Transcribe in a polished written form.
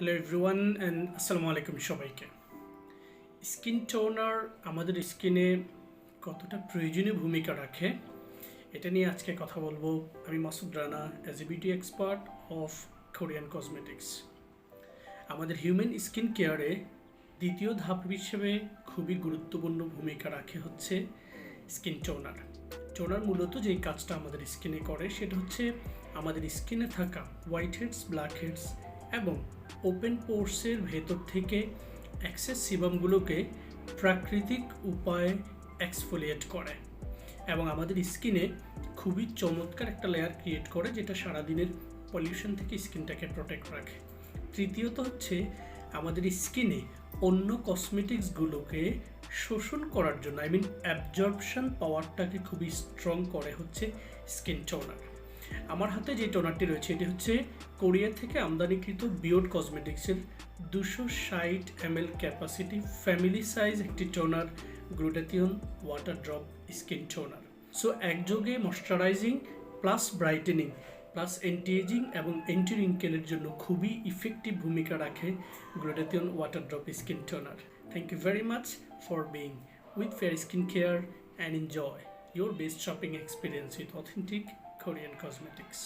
Hello everyone and আসসালামু আলাইকুম সবাইকে। স্কিন টোনার আমাদের স্কিনে কতটা প্রয়োজনীয় ভূমিকা রাখে এটা নিয়ে আজকে কথা বলবো। আমি Masud Rana, as a beauty expert of Korean cosmetics. আমাদের হিউম্যান স্কিন কেয়ারে দ্বিতীয় ধাপ হিসেবে খুবই গুরুত্বপূর্ণ ভূমিকা রাখে হচ্ছে স্কিন টোনার। টোনার মূলত যেই কাজটা আমাদের স্কিনে করে সেটা হচ্ছে আমাদের স্কিনে থাকা হোয়াইট হেডস, ব্ল্যাক হেডস এবং ওপেন পোর্সের ভেতর থেকে এক্সেস সিবামগুলোকে প্রাকৃতিক উপায়ে এক্সফোলিয়েট করে এবং আমাদের স্কিনে খুবই চমৎকার একটা লেয়ার ক্রিয়েট করে, যেটা সারাদিনের পলিউশন থেকে স্কিনটাকে প্রোটেক্ট রাখে। তৃতীয়ত হচ্ছে আমাদের স্কিনে অন্য কসমেটিক্সগুলোকে শোষণ করার জন্য, অ্যাবজর্পশন পাওয়ারটাকে খুবই স্ট্রং করে হচ্ছে স্কিন টোনার। আমার হাতে যে টোনারটি রয়েছে এটি হচ্ছে কোরিয়া থেকে আমদানিকৃত বিয়র্ড কসমেটিক্সের 260 ml ক্যাপাসিটি ফ্যামিলি সাইজ একটি toner, glutathione water drop skin toner. So একযোগে moisturising plus brightening plus anti ageing এবং অ্যান্টি রিঙ্কেলের জন্য খুবই ইফেক্টিভ ভূমিকা রাখে glutathione water drop skin toner. Thank you very much for being with fair skincare and enjoy your best shopping experience with authentic Korean cosmetics.